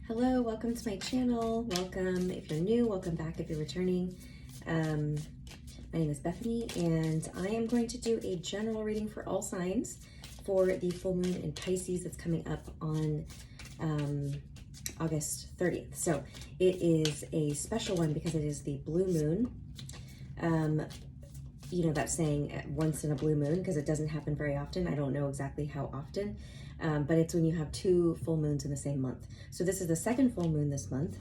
Hello, welcome to my channel. Welcome if you're new, welcome back if you're returning. My name is Bethany and I am going to do a general reading for all signs for the full moon in Pisces that's coming up on August 30th. So it is a special one because it is the blue moon. You know, that's saying once in a blue moon because it doesn't happen very often. I don't know exactly how often. But it's when you have two full moons in the same month. So this is the second full moon this month.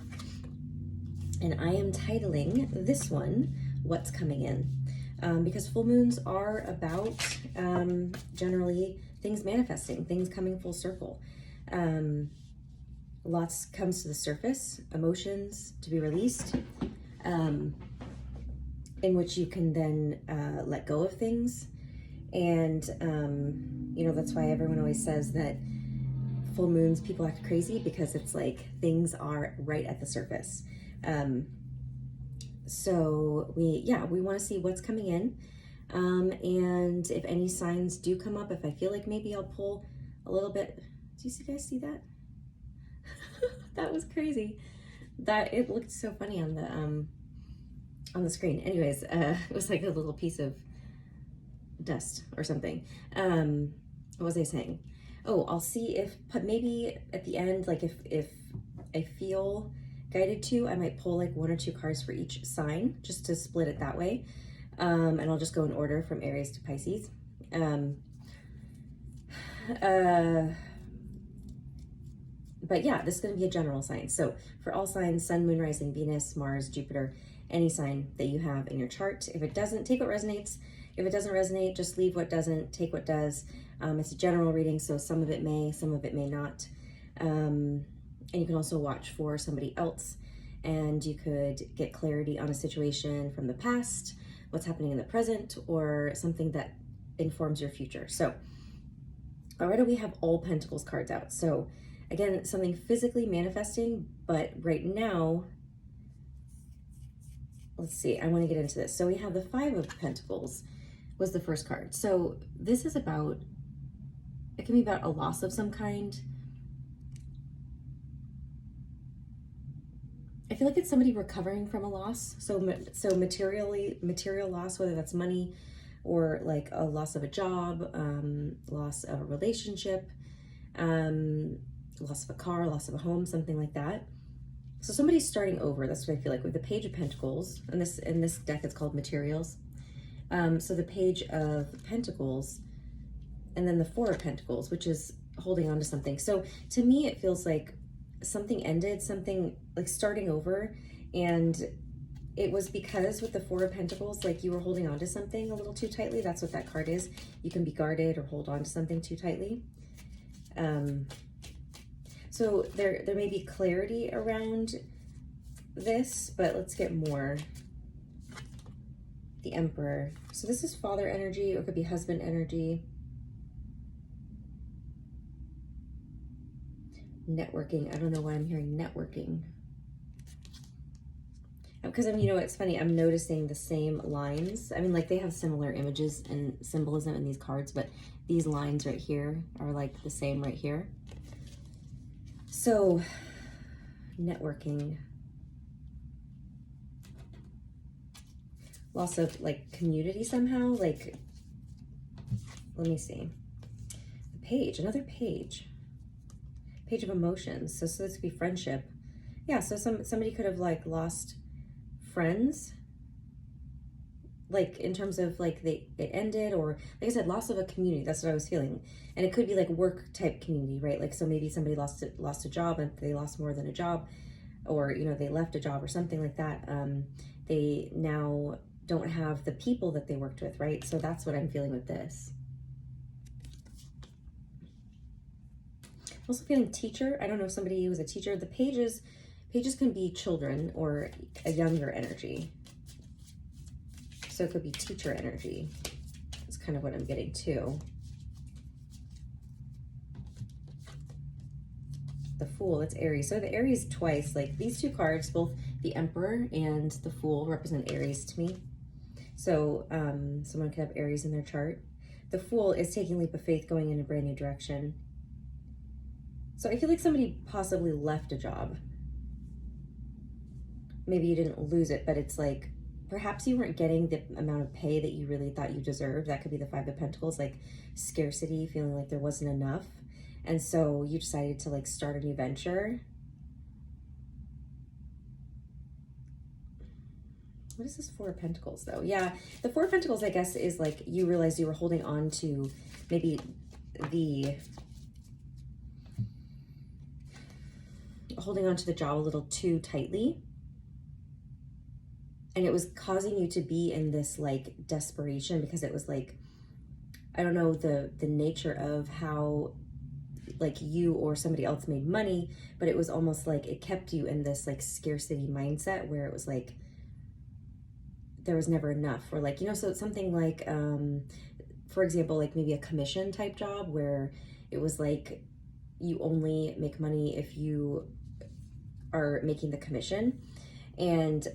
And I am titling this one, What's Coming In? Because full moons are about generally things manifesting, things coming full circle. Lots comes to the surface, emotions to be released, in which you can then let go of things. And, you know, that's why everyone always says that full moons, people act crazy because it's like things are right at the surface. So we want to see what's coming in. And if any signs do come up, if I feel like maybe I'll pull a little bit. Do you guys see that? That was crazy. That it looked so funny on the screen. Anyways, it was like a little piece of dust or something. What was I saying? Oh, I'll see if, but maybe at the end, like if I feel guided to, I might pull like one or two cards for each sign just to split it that way. And I'll just go in order from Aries to Pisces. But yeah, this is going to be a general sign. So for all signs, Sun, Moon, Rising, Venus, Mars, Jupiter, any sign that you have in your chart. If it doesn't, take what resonates. If it doesn't resonate, just leave what doesn't, take what does. It's a general reading, so some of it may not. And you can also watch for somebody else, and you could get clarity on a situation from the past, what's happening in the present, or something that informs your future. So already we have all Pentacles cards out. So again, something physically manifesting, but right now, let's see, I want to get into this. So we have the Five of Pentacles was the first card. So this is about, it can be about a loss of some kind. I feel like it's somebody recovering from a loss. So material loss, whether that's money or like a loss of a job, loss of a relationship, loss of a car, loss of a home, something like that. So somebody's starting over. That's what I feel like with the Page of Pentacles. And in this deck, it's called Materials. So the Page of Pentacles, and then the Four of Pentacles, which is holding on to something. So to me, it feels like something ended, something like starting over. And it was because with the Four of Pentacles, like you were holding on to something a little too tightly. That's what that card is. You can be guarded or hold on to something too tightly. So there may be clarity around this, but let's get more. The Emperor. So this is father energy, or it could be husband energy. Networking. I don't know why I'm hearing networking. Because I mean, you know, it's funny. I'm noticing the same lines. I mean, like they have similar images and symbolism in these cards, but these lines right here are like the same right here. So, networking. Loss of like community somehow, like, let me see. The Page, another page. Page of Emotions. So this could be friendship. Yeah, so somebody could have like lost friends. Like in terms of like it ended, or like I said, loss of a community. That's what I was feeling. And it could be like work type community, right? Like, so maybe somebody lost a job and they lost more than a job, or, you know, they left a job or something like that. They now don't have the people that they worked with, right? So that's what I'm feeling with this. I'm also feeling teacher. I don't know if somebody was a teacher. The pages can be children or a younger energy. So it could be teacher energy. That's kind of what I'm getting too. The Fool, it's Aries. So the Aries twice, like these two cards, both the Emperor and the Fool represent Aries to me. So someone could have Aries in their chart. The Fool is taking a leap of faith, going in a brand new direction. So I feel like somebody possibly left a job. Maybe you didn't lose it, but it's like perhaps you weren't getting the amount of pay that you really thought you deserved. That could be the Five of Pentacles, like scarcity, feeling like there wasn't enough. And so you decided to like start a new venture. What is this Four of Pentacles though? Yeah, the Four of Pentacles, I guess, is like you realized you were holding on to maybe holding on to the job a little too tightly. And it was causing you to be in this like desperation because it was like, I don't know the nature of how like you or somebody else made money, but it was almost like it kept you in this like scarcity mindset where it was like there was never enough, or like, you know, so it's something like for example, like maybe a commission type job where it was like you only make money if you are making the commission, and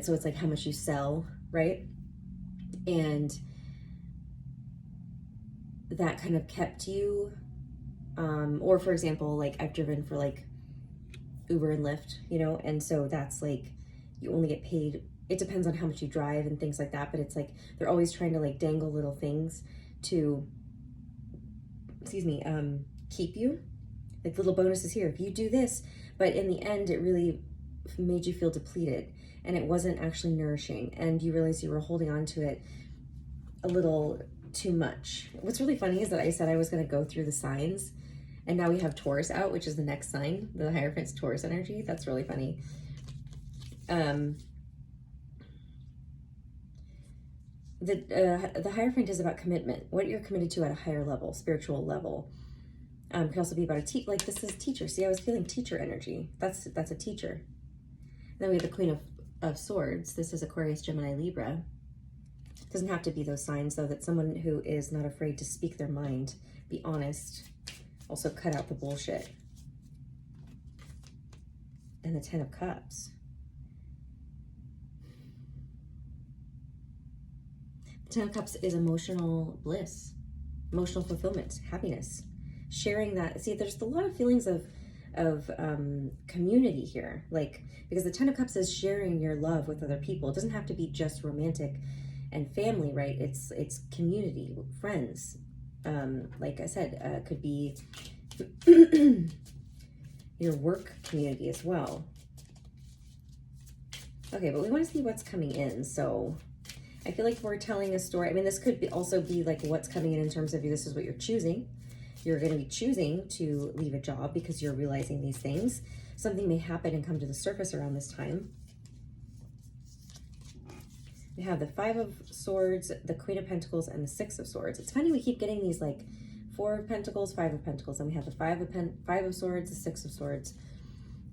so it's like how much you sell, right? And that kind of kept you or for example, like I've driven for like Uber and Lyft, you know, and so that's like you only get paid, it depends on how much you drive and things like that, but it's like they're always trying to like dangle little things to keep you, like little bonuses here if you do this, but in the end it really made you feel depleted and it wasn't actually nourishing, and you realized you were holding on to it a little too much. What's really funny is that I said I was going to go through the signs, and now we have Taurus out, which is the next sign, the Hierophant's Taurus energy. That's really funny. The Hierophant is about commitment, what you're committed to at a higher level, spiritual level. Could also be about a like this is teacher. See, I was feeling teacher energy. That's a teacher. And then we have the Queen of Swords. This is Aquarius, Gemini, Libra. Doesn't have to be those signs though. That's someone who is not afraid to speak their mind, be honest, also cut out the bullshit. And the Ten of Cups. The Ten of Cups is emotional bliss, emotional fulfillment, happiness, sharing that. See, there's a lot of feelings of community here, like, because the Ten of Cups is sharing your love with other people. It doesn't have to be just romantic and family, right? It's community, friends. Like I said, could be your work community as well. Okay, but we want to see what's coming in. So I feel like we're telling a story. I mean, this could also be like what's coming in terms of this is what you're choosing. You're going to be choosing to leave a job because you're realizing these things. Something may happen and come to the surface around this time. We have the Five of Swords, the Queen of Pentacles, and the Six of Swords. It's funny, we keep getting these like Four of Pentacles, Five of Pentacles, and we have the Five of Swords, the Six of Swords.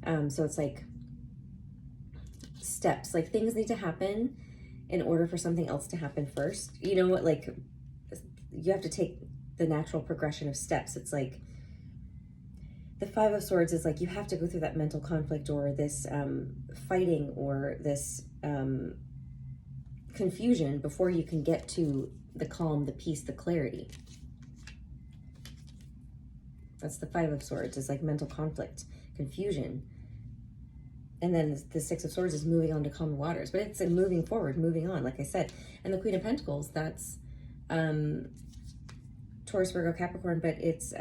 So it's like steps, like things need to happen in order for something else to happen first. You know what, like you have to take the natural progression of steps. It's like the Five of Swords is like you have to go through that mental conflict or this fighting or this confusion before you can get to the calm, the peace, the clarity. That's the Five of Swords, is like mental conflict, confusion. And then the Six of Swords is moving on to calmer waters, but it's moving forward, moving on, like I said. And the Queen of Pentacles, that's Taurus, Virgo, Capricorn, but it's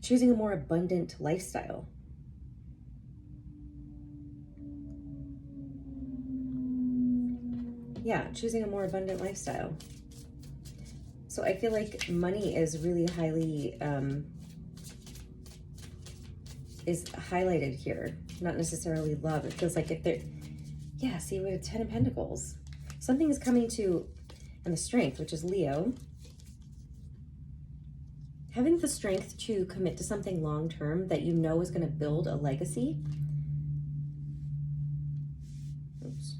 choosing a more abundant lifestyle. Yeah, choosing a more abundant lifestyle. So I feel like money is really highly, is highlighted here, not necessarily love. It feels like if they're, yeah, see, we have 10 of Pentacles. Something is coming to, and the Strength, which is Leo. Having the strength to commit to something long-term that you know is going to build a legacy. Oops.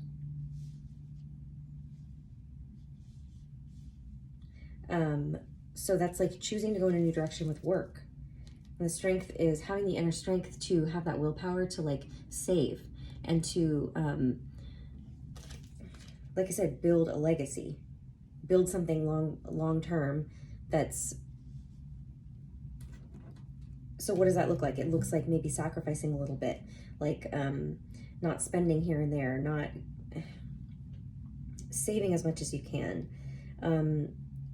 So that's like choosing to go in a new direction with work. And the Strength is having the inner strength to have that willpower to like save and to, like I said, build a legacy, build something long-term that's So what does that look like? It looks like maybe sacrificing a little bit, like not spending here and there, not saving as much as you can,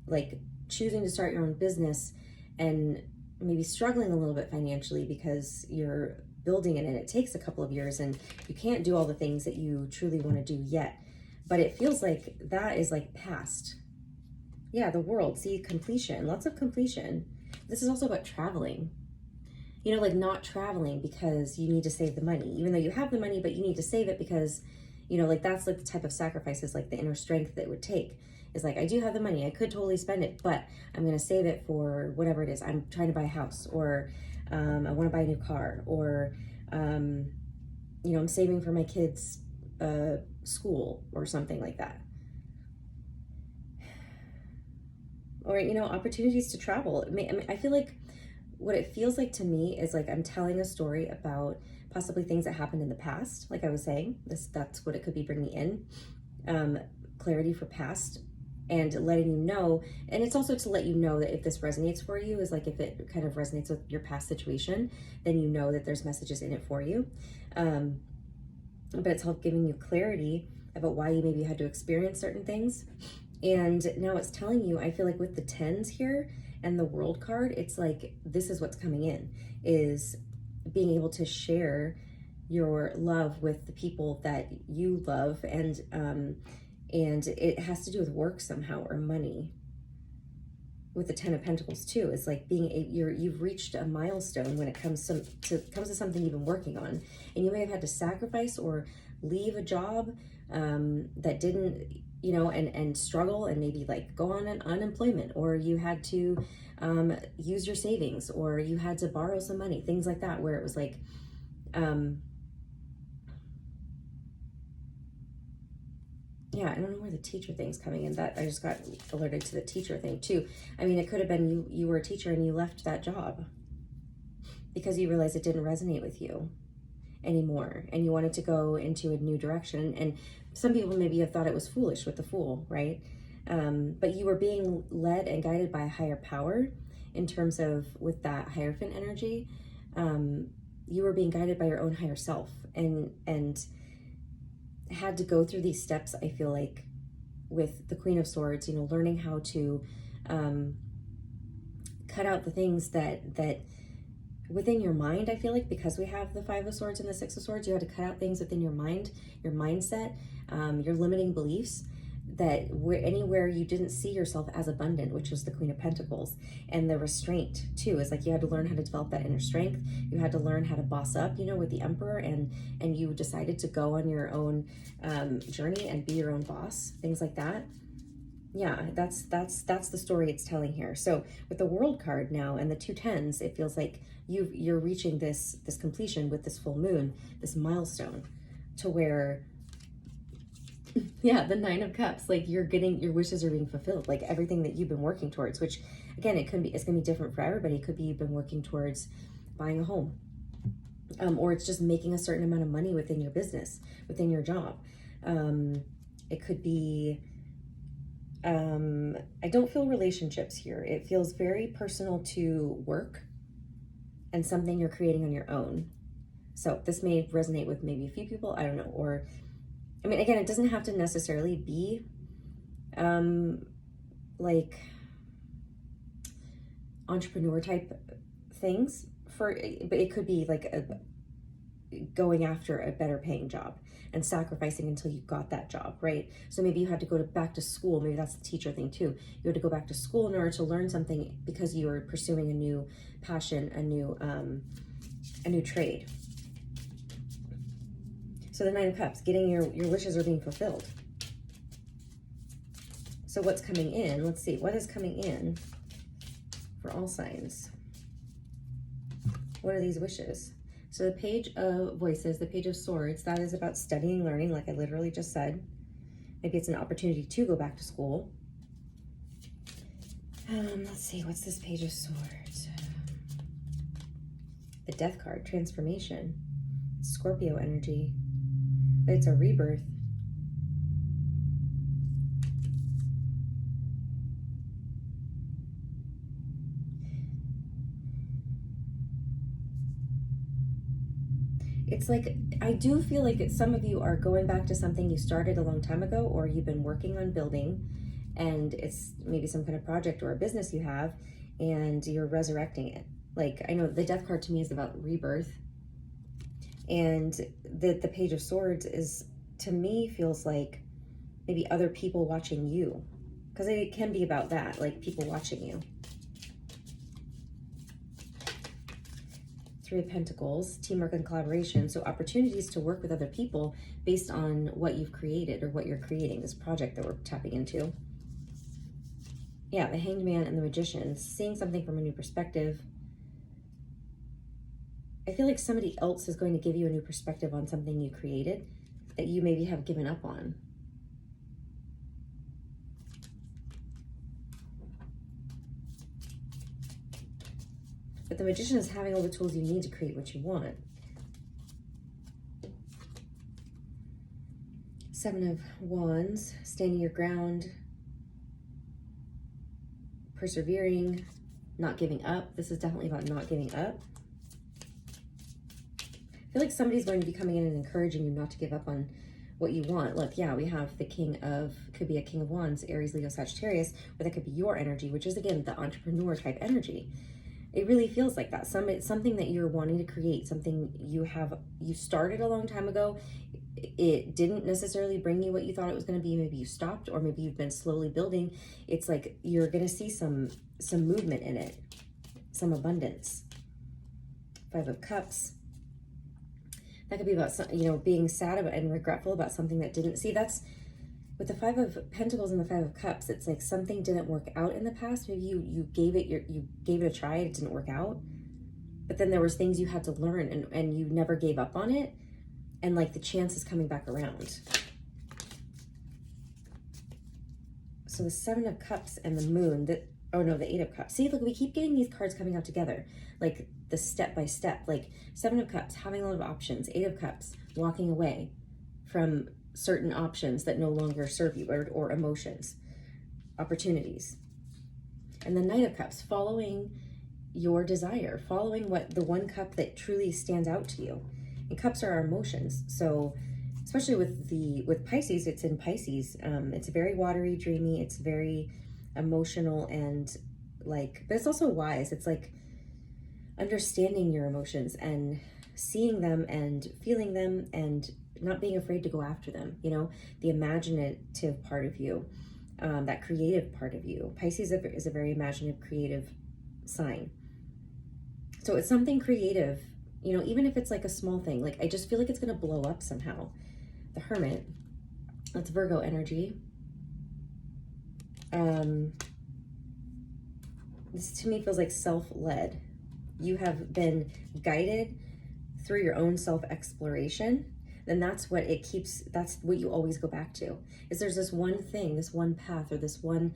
like choosing to start your own business and maybe struggling a little bit financially because you're building it and it takes a couple of years and you can't do all the things that you truly want to do yet. But it feels like that is like past. Yeah, the world, see, completion, lots of completion. This is also about traveling. You know, like not traveling because you need to save the money, even though you have the money, but you need to save it because, you know, like that's like the type of sacrifices, like the inner strength that it would take. Is like, I do have the money, I could totally spend it, but I'm going to save it for whatever it is. I'm trying to buy a house, or I want to buy a new car, or, you know, I'm saving for my kids' school or something like that. Or, you know, opportunities to travel. I mean, I feel like what it feels like to me is like I'm telling a story about possibly things that happened in the past. Like I was saying, that's what it could be bringing in. Clarity for past, and letting you know. And it's also to let you know that if this resonates for you, is like if it kind of resonates with your past situation, then you know that there's messages in it for you. But it's helped giving you clarity about why you maybe had to experience certain things. And now it's telling you, I feel like with the 10s here and the World card, it's like this is what's coming in, is being able to share your love with the people that you love, and it has to do with work somehow, or money. With the 10 of Pentacles too, it's like you've reached a milestone when it comes to something you've been working on, and you may have had to sacrifice or leave a job that didn't, you know, and struggle and maybe like go on an unemployment, or you had to use your savings, or you had to borrow some money, things like that, where it was like yeah, I don't know where the teacher thing's coming in. That I just got alerted to the teacher thing too. I mean, it could have been you were a teacher and you left that job because you realized it didn't resonate with you anymore, and you wanted to go into a new direction. And some people maybe have thought it was foolish with the Fool, right? But you were being led and guided by a higher power in terms of with that Hierophant energy. You were being guided by your own higher self, and had to go through these steps, I feel like, with the Queen of Swords, you know, learning how to cut out the things that within your mind. I feel like because we have the Five of Swords and the Six of Swords, you had to cut out things within your mind, your mindset, your limiting beliefs, that anywhere you didn't see yourself as abundant, which was the Queen of Pentacles. And the restraint too is like you had to learn how to develop that inner strength. You had to learn how to boss up, you know, with the Emperor, and you decided to go on your own journey and be your own boss, things like that. Yeah, that's the story it's telling here. So with the World card now and the 2 10s, it feels like you're reaching this completion with this full moon, this milestone, to where yeah, the 9 of Cups, like your wishes are being fulfilled, like everything that you've been working towards, which again, it's gonna be different for everybody. It could be you've been working towards buying a home, or it's just making a certain amount of money within your business, within your job. It could be, I don't feel relationships here. It feels very personal to work and something you're creating on your own. So this may resonate with maybe a few people, I don't know, or I mean, again, it doesn't have to necessarily be like entrepreneur type things, but it could be like going after a better paying job and sacrificing until you got that job, right? So maybe you had to go back to school. Maybe that's the teacher thing too. You had to go back to school in order to learn something because you were pursuing a new passion, a new trade. So the 9 of Cups, getting your wishes are being fulfilled. So what's coming in? Let's see. What is coming in for all signs? What are these wishes? So the Page of Voices, the Page of Swords, that is about studying, learning, like I literally just said. Maybe it's an opportunity to go back to school. Let's see. What's this Page of Swords? The Death card, transformation. Scorpio energy. But it's a rebirth. It's like, I do feel like some of you are going back to something you started a long time ago, or you've been working on building, and it's maybe some kind of project or a business you have, and you're resurrecting it. Like, I know the death card to me is about rebirth, and the Page of Swords is, to me, feels like maybe other people watching you, because it can be about that, like people watching you. Three of Pentacles, teamwork and collaboration. So opportunities to work with other people based on what you've created or what you're creating, this project that we're tapping into. Yeah, the Hanged Man and the Magician, seeing something from a new perspective. I feel like somebody else is going to give you a new perspective on something you created that you maybe have given up on. But the Magician is having all the tools you need to create what you want. Seven of Wands, standing your ground, persevering, not giving up. This is definitely about not giving up. I feel like somebody's going to be coming in and encouraging you not to give up on what you want. Look, yeah, we have the King of, could be a King of Wands, Aries, Leo, Sagittarius, or that could be your energy, which is, again, the entrepreneur type energy. It really feels like that. Something that you're wanting to create, something you started a long time ago. It didn't necessarily bring you what you thought it was going to be. Maybe you stopped, or maybe you've been slowly building. It's like you're going to see some movement in it, some abundance. Five of Cups. That could be about, being sad about and regretful about something that didn't. See, that's with the Five of Pentacles and the Five of Cups. It's like something didn't work out in the past. Maybe you gave it a try. It didn't work out, but then there was things you had to learn, and you never gave up on it. And like the chance is coming back around. So the Seven of Cups and the Moon. The Eight of Cups. See, look, we keep getting these cards coming out together, like the step by step. Like Seven of Cups, having a lot of options. Eight of Cups, walking away from certain options that no longer serve you, or emotions, opportunities. And the Knight of Cups, following your desire, following the one cup that truly stands out to you. And cups are our emotions. So especially with Pisces, it's in Pisces. It's very watery, dreamy. It's very emotional, and but it's also wise. It's like understanding your emotions and seeing them and feeling them and not being afraid to go after them. The imaginative part of you, that creative part of you. Pisces is a very imaginative, creative sign. So it's something creative, even if it's like a small thing. Like, I just feel like it's going to blow up somehow. The Hermit, that's Virgo energy. This to me feels like self-led. You have been guided through your own self-exploration. Then that's what you always go back to. Is there's this one thing, this one path, or this one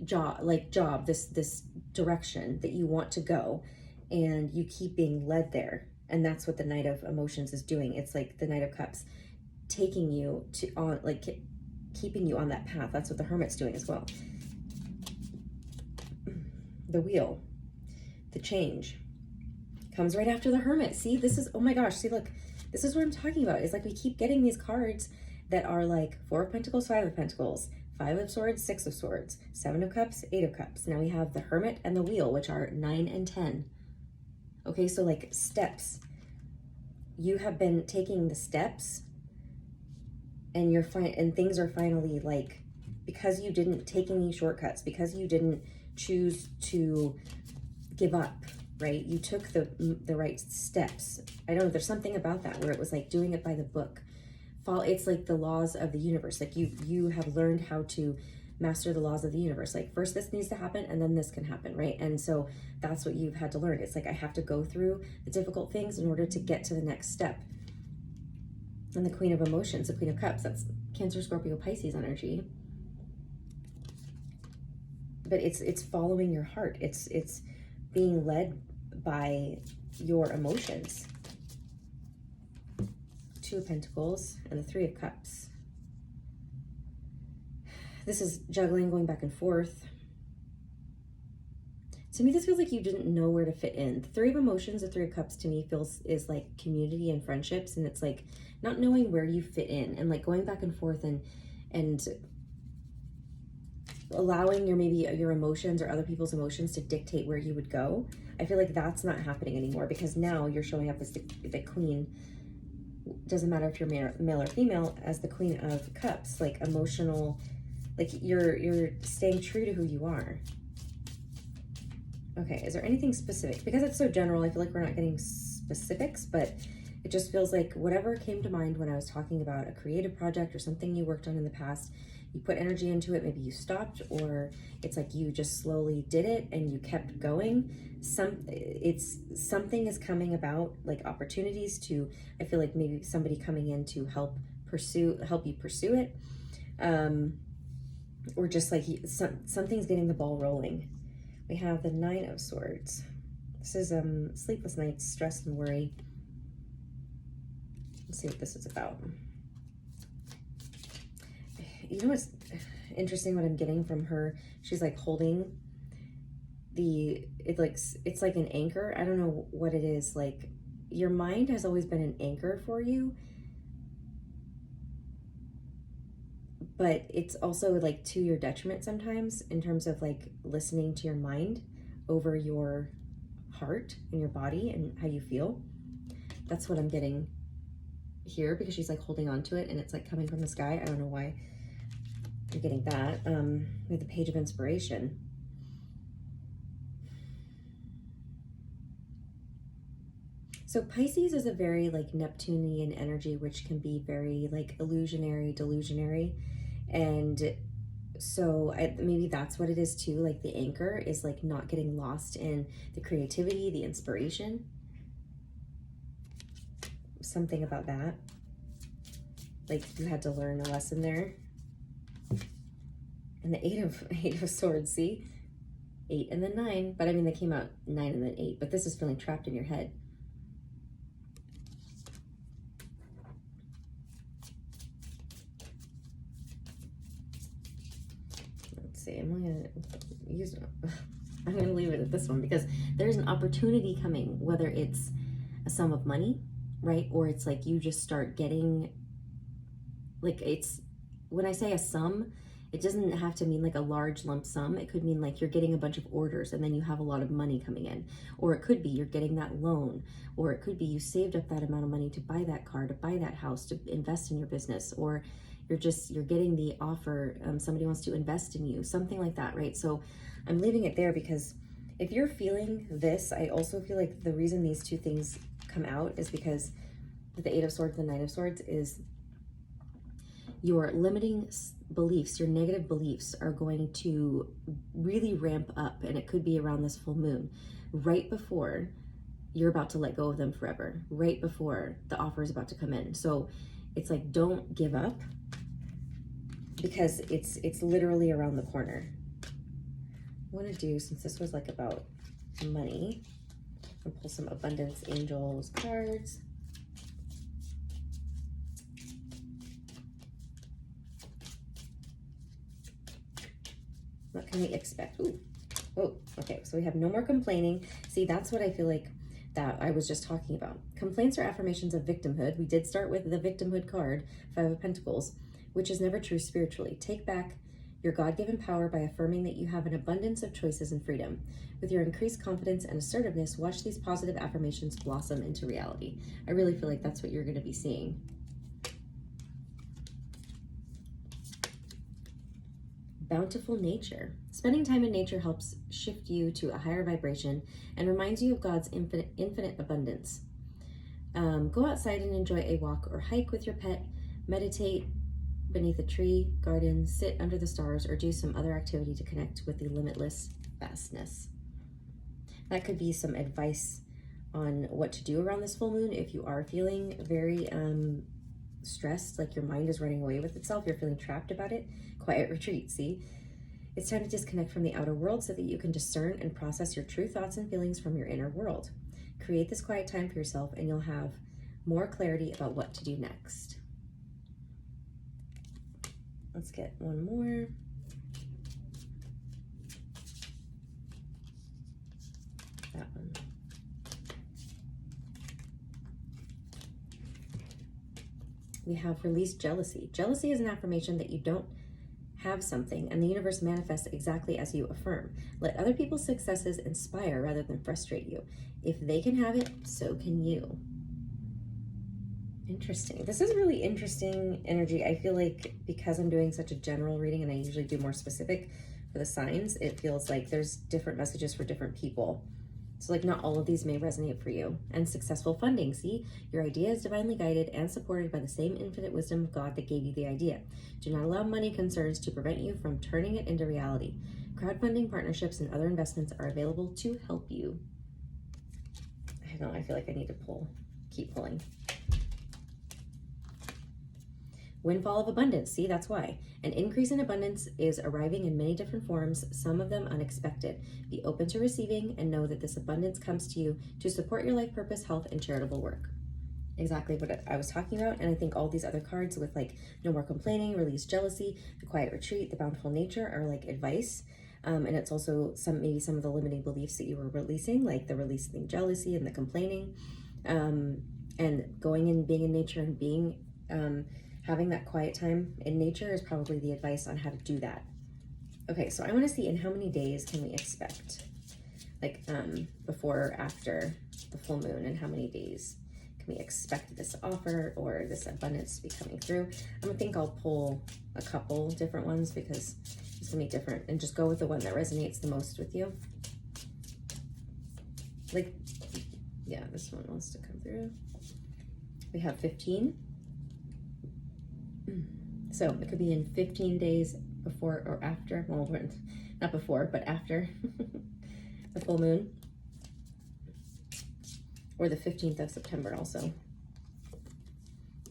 job, this direction that you want to go, and you keep being led there. And that's what the Knight of Emotions is doing. It's like the Knight of Cups taking you keeping you on that path. That's what the Hermit's doing as well. The Wheel, the change, comes right after the Hermit. See, this is, oh my gosh, see, look, this is what I'm talking about. It's like we keep getting these cards that are like Four of Pentacles, Five of Pentacles, Five of Swords, Six of Swords, Seven of Cups, Eight of Cups. Now we have the Hermit and the Wheel, which are 9 and 10. Okay, so like steps. You have been taking the steps, and and things are finally, like, because you didn't take any shortcuts, because you didn't choose to give up, right? You took the right steps. I don't know, there's something about that where it was like doing it by the book. It's like the laws of the universe. Like you have learned how to master the laws of the universe. Like, first this needs to happen, and then this can happen, right? And so that's what you've had to learn. It's like, I have to go through the difficult things in order to get to the next step. And the Queen of Emotions, the Queen of Cups, that's Cancer, Scorpio, Pisces energy. But it's following your heart. It's being led by your emotions. Two of Pentacles and the Three of Cups. This is juggling, going back and forth. To me, this feels like you didn't know where to fit in. The Three of Emotions, the Three of Cups, to me is like community and friendships, and it's like not knowing where you fit in, and like going back and forth and allowing your emotions or other people's emotions to dictate where you would go. I feel like that's not happening anymore, because now you're showing up as the Queen. Doesn't matter if you're male or female, as the Queen of Cups, like emotional, like you're staying true to who you are. Okay, is there anything specific? Because it's so general, I feel like we're not getting specifics, but it just feels like whatever came to mind when I was talking about a creative project or something you worked on in the past, you put energy into it, maybe you stopped, or it's like you just slowly did it and you kept going. Something is coming about, like opportunities to, I feel like maybe somebody coming in to help you pursue it. Or just like something's getting the ball rolling. We have the Nine of Swords. This is sleepless nights, stress and worry. Let's see what this is about. You know what's interesting, what I'm getting from her? She's like holding it's like an anchor. I don't know what it is. Like your mind has always been an anchor for you, but it's also like to your detriment sometimes, in terms of like listening to your mind over your heart and your body and how you feel. That's what I'm getting here, because she's like holding on to it and it's like coming from the sky. I don't know why I'm getting that. With the Page of Inspiration. So Pisces is a very like Neptunian energy, which can be very like illusionary, delusionary. And so maybe that's what it is too. Like the anchor is like not getting lost in the creativity, the inspiration. Something about that. Like you had to learn a lesson there. And the Eight of Swords, see? 8 and then 9. But I mean, they came out 9 and then 8. But this is feeling trapped in your head. Let's see. I'm gonna leave it at this one, because there's an opportunity coming, whether it's a sum of money, right? Or it's like you just start getting, like, it's, when I say a sum, it doesn't have to mean like a large lump sum. It could mean like you're getting a bunch of orders and then you have a lot of money coming in. Or it could be you're getting that loan. Or it could be you saved up that amount of money to buy that car, to buy that house, to invest in your business. Or you're getting the offer, somebody wants to invest in you, something like that, right? So I'm leaving it there, because if you're feeling this, I also feel like the reason these two things come out is because the Eight of Swords, the Nine of Swords, is your limiting beliefs, your negative beliefs are going to really ramp up, and it could be around this full moon, right before you're about to let go of them forever, right before the offer is about to come in. So it's like, don't give up, because it's literally around the corner. I want to do, since this was like about money, I'll pull some Abundance Angels cards. What can we expect? Ooh. Oh, okay. So we have no more complaining. See, that's what I feel like that I was just talking about. Complaints are affirmations of victimhood. We did start with the victimhood card, Five of Pentacles, which is never true spiritually. Take back your God-given power by affirming that you have an abundance of choices and freedom. With your increased confidence and assertiveness, watch these positive affirmations blossom into reality. I really feel like that's what you're going to be seeing. Bountiful nature. Spending time in nature helps shift you to a higher vibration and reminds you of God's infinite abundance. Go outside and enjoy a walk or hike with your pet. Meditate beneath a tree, garden, sit under the stars, or do some other activity to connect with the limitless vastness. That could be some advice on what to do around this full moon if you are feeling very stressed, like your mind is running away with itself, you're feeling trapped about it. Quiet retreat, see? It's time to disconnect from the outer world so that you can discern and process your true thoughts and feelings from your inner world. Create this quiet time for yourself and you'll have more clarity about what to do next. Let's get one more. We have release jealousy. Jealousy is an affirmation that you don't have something, and the universe manifests exactly as you affirm. Let other people's successes inspire rather than frustrate you. If they can have it, so can you. Interesting. This is really interesting energy. I feel like because I'm doing such a general reading and I usually do more specific for the signs, it feels like there's different messages for different people. So like not all of these may resonate for you. And successful funding. See, your idea is divinely guided and supported by the same infinite wisdom of God that gave you the idea. Do not allow money concerns to prevent you from turning it into reality. Crowdfunding, partnerships, and other investments are available to help you. I don't know, I feel like I need to keep pulling. Windfall of abundance. See, that's why. An increase in abundance is arriving in many different forms, some of them unexpected. Be open to receiving and know that this abundance comes to you to support your life purpose, health, and charitable work. Exactly what I was talking about. And I think all these other cards with like no more complaining, release jealousy, the quiet retreat, the bountiful nature are like advice. And it's also maybe some of the limiting beliefs that you were releasing, like the releasing jealousy and the complaining, and going and being in nature and being, having that quiet time in nature is probably the advice on how to do that. Okay, so I want to see in how many days can we expect, like before or after the full moon, and how many days can we expect this offer or this abundance to be coming through. I think I'll pull a couple different ones because it's gonna be different, and just go with the one that resonates the most with you. Like, yeah, this one wants to come through. We have 15. So it could be in 15 days before or after, well, not before, but after the full moon, or the 15th of September also.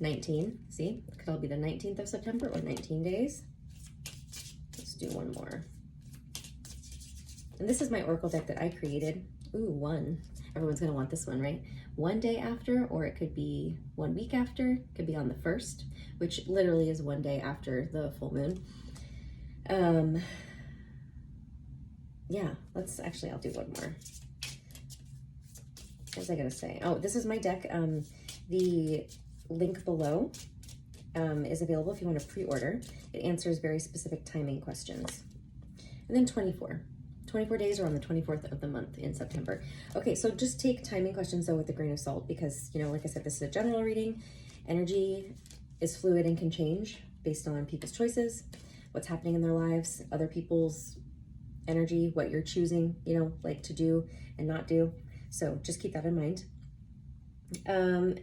19, see, it could all be the 19th of September or 19 days. Let's do one more. And this is my Oracle deck that I created. Ooh, one. Everyone's gonna want this one, right? One day after, or it could be 1 week after. It could be on the 1st, which literally is 1 day after the full moon. Yeah, I'll do one more. What was I gonna say? Oh, this is my deck. The link below is available if you want to pre-order. It answers very specific timing questions. And then 24 days are on the 24th of the month in September. Okay, so just take timing questions though with a grain of salt, because, you know, like I said, this is a general reading. Energy is fluid and can change based on people's choices, what's happening in their lives, other people's energy, what you're choosing, you know, like to do and not do. So just keep that in mind.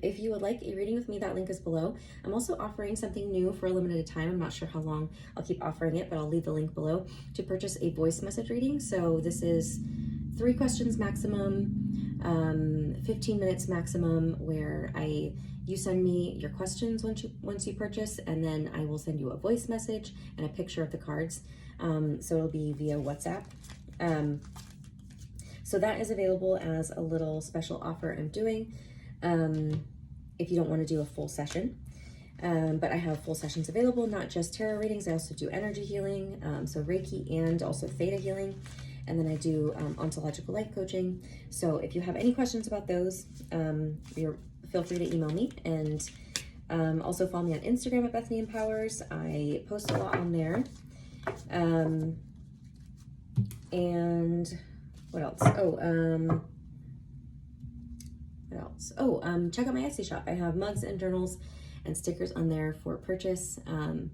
If you would like a reading with me, that link is below. I'm also offering something new for a limited time. I'm not sure how long I'll keep offering it, but I'll leave the link below to purchase a voice message reading. So this is 3 questions maximum, 15 minutes maximum, where you send me your questions once you purchase, and then I will send you a voice message and a picture of the cards. So it'll be via WhatsApp. So that is available as a little special offer I'm doing. If you don't want to do a full session, but I have full sessions available, not just tarot readings. I also do energy healing, so Reiki, and also Theta healing. And then I do Ontological Life Coaching. So if you have any questions about those, feel free to email me, and also follow me on Instagram at Bethany Empowers. I post a lot on there. And what else? Check out my Etsy shop. I have mugs and journals and stickers on there for purchase. I'm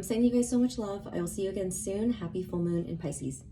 sending you guys so much love. I will see you again soon. Happy full moon in Pisces.